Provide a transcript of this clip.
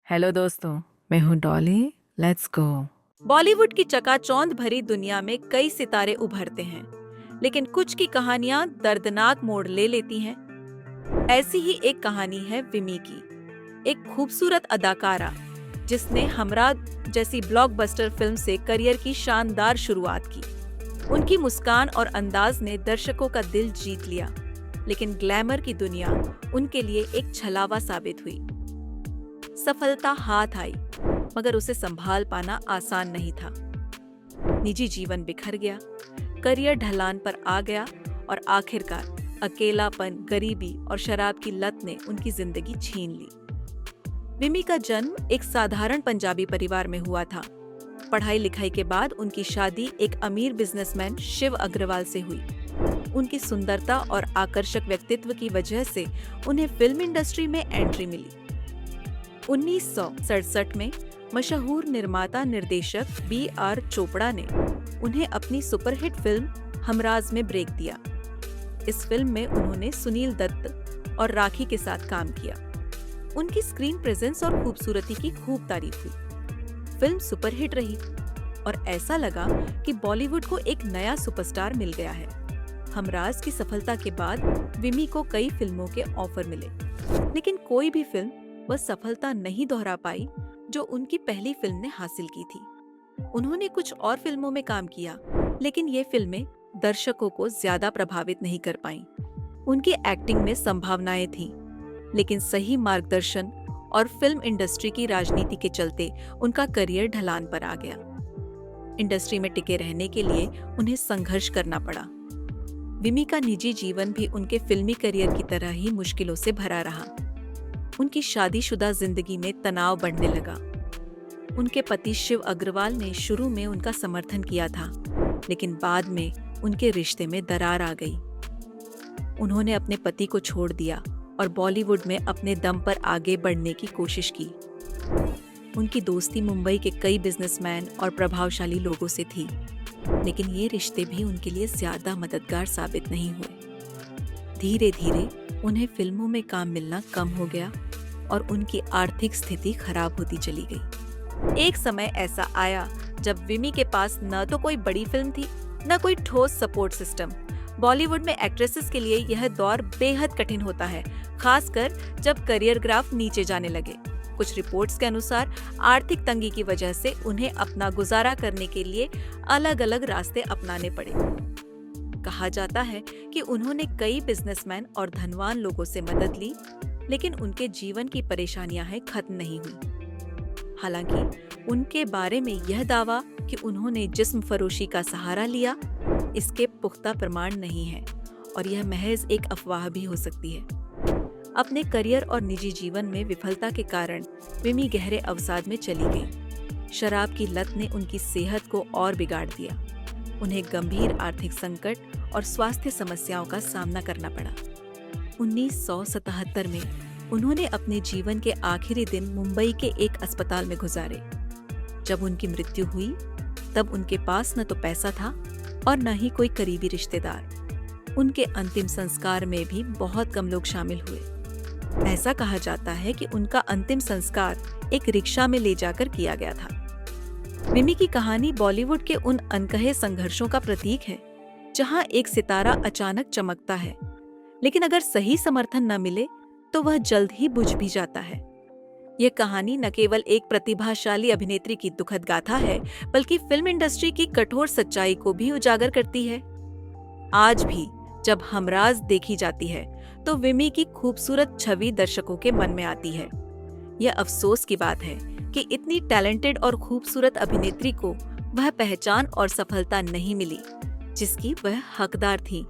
Hello दोस्तों, मैं हूँ डॉली। Let's go. बॉलीवुड की चकाचौंध भरी दुनिया में कई सितारे उभरते हैं, लेकिन कुछ की कहानियां दर्दनाक मोड़ ले लेती हैं। ऐसी ही एक कहानी है विमी की, एक खूबसूरत अदाकारा जिसने हमराह जैसी ब्लॉकबस्टर फिल्म से करियर की शानदार शुरुआत की। उनकी मुस्कान और अंदाज ने दर्शकों का दिल जीत लिया, लेकिन ग्लैमर की दुनिया उनके लिए एक छलावा साबित हुई। सफलता हाथ आई, मगर उसे संभाल पाना आसान नहीं था। निजी जीवन बिखर गया, करियर ढलान पर आ गया और आखिरकार अकेलापन, गरीबी और शराब की लत ने उनकी जिंदगी छीन ली। विमी का जन्म एक साधारण पंजाबी परिवार में हुआ था। पढ़ाई लिखाई के बाद उनकी शादी एक अमीर बिजनेसमैन शिव अग्रवाल से हुई। उनकी सुंदरता और आकर्षक व्यक्तित्व की वजह से उन्हें फिल्म इंडस्ट्री में एंट्री मिली। 1967 में मशहूर निर्माता निर्देशक B.R. चोपड़ा ने उन्हें अपनी सुपरहिट फिल्म हमराज में ब्रेक दिया। इस फिल्म में उन्होंने सुनील दत्त और राखी के साथ काम किया। उनकी स्क्रीन प्रेजेंस और खूबसूरती की खूब तारीफ हुई। फिल्म सुपरहिट रही और ऐसा लगा कि बॉलीवुड को एक नया सुपरस्टार मिल गया है। हमराज की सफलता के बाद विमी को कई फिल्मों के ऑफर मिले, लेकिन कोई भी फिल्म वह सफलता नहीं दोहरा पाई जो उनकी पहली फिल्म ने हासिल की थी। उन्होंने कुछ और फिल्मों में काम किया, लेकिन ये फिल्में दर्शकों को ज्यादा प्रभावित नहीं कर पाईं। उनकी एक्टिंग में संभावनाएं थीं, लेकिन सही मार्गदर्शन और फिल्म इंडस्ट्री की राजनीति के चलते उनका करियर ढलान पर आ गया। इंडस्ट्री में टिके रहने के लिए उन्हें संघर्ष करना पड़ा। विमी का निजी जीवन भी उनके फिल्मी करियर की तरह ही मुश्किलों से भरा रहा। उनकी शादीशुदा जिंदगी में तनाव बढ़ने लगा। उनके पति शिव अग्रवाल ने शुरू में उनका समर्थन किया था, लेकिन बाद में उनके रिश्ते में दरार आ गई। उन्होंने अपने पति को छोड़ दिया और बॉलीवुड में अपने दम पर आगे बढ़ने की कोशिश की। उनकी दोस्ती मुंबई के कई बिजनेसमैन और प्रभावशाली लोगों से थी, लेकिन ये रिश्ते भी उनके लिए ज्यादा मददगार साबित नहीं हुए। धीरे धीरे उन्हें फिल्मों में काम मिलना कम हो गया और उनकी आर्थिक स्थिति खराब होती चली गई। एक समय ऐसा आया जब विमी के पास न तो कोई बड़ी फिल्म थी, न कोई ठोस सपोर्ट सिस्टम। बॉलीवुड में एक्ट्रेसेस के लिए यह दौर बेहद कठिन होता है, खासकर जब करियर ग्राफ नीचे जाने लगे। कुछ रिपोर्ट्स के अनुसार आर्थिक तंगी की वजह से उन्हें अपना गुजारा करने के लिए अलग अलग रास्ते अपनाने पड़े। कहा जाता है कि उन्होंने कई बिजनेसमैन और धनवान लोगों से मदद ली, लेकिन उनके जीवन की परेशानियां खत्म नहीं हुई। हालांकि उनके बारे में यह दावा कि उन्होंने जिस्म फरोशी का सहारा लिया, इसके पुख्ता प्रमाण नहीं है और यह महज एक अफवाह भी हो सकती है। अपने करियर और निजी जीवन में विफलता के कारण विमी गहरे अवसाद में चली गई। शराब की लत ने उनकी सेहत को और बिगाड़ दिया। उन्हें गंभीर आर्थिक संकट और स्वास्थ्य समस्याओं का सामना करना पड़ा। 1977 में उन्होंने अपने जीवन के आखिरी दिन मुंबई के एक अस्पताल में गुजारे। जब उनकी मृत्यु हुई, तब उनके पास न तो पैसा था और न ही कोई करीबी रिश्तेदार। उनके अंतिम संस्कार में भी बहुत कम लोग शामिल हुए। ऐसा कहा जाता है कि उनका अंतिम संस्कार एक रिक्शा में ले जाकर किया गया था। विमी की कहानी बॉलीवुड के उन अनकहे संघर्षों का प्रतीक है, जहां एक सितारा अचानक चमकता है, लेकिन अगर सही समर्थन न मिले तो वह जल्द ही बुझ भी जाता है। यह कहानी न केवल एक प्रतिभाशाली अभिनेत्री की दुखद गाथा है, बल्कि फिल्म इंडस्ट्री की कठोर सच्चाई को भी उजागर करती है। आज भी जब हमराज देखी जाती है, तो विमी की खूबसूरत छवि दर्शकों के मन में आती है। यह अफसोस की बात है कि इतनी टैलेंटेड और खूबसूरत अभिनेत्री को वह पहचान और सफलता नहीं मिली जिसकी वह हकदार थी।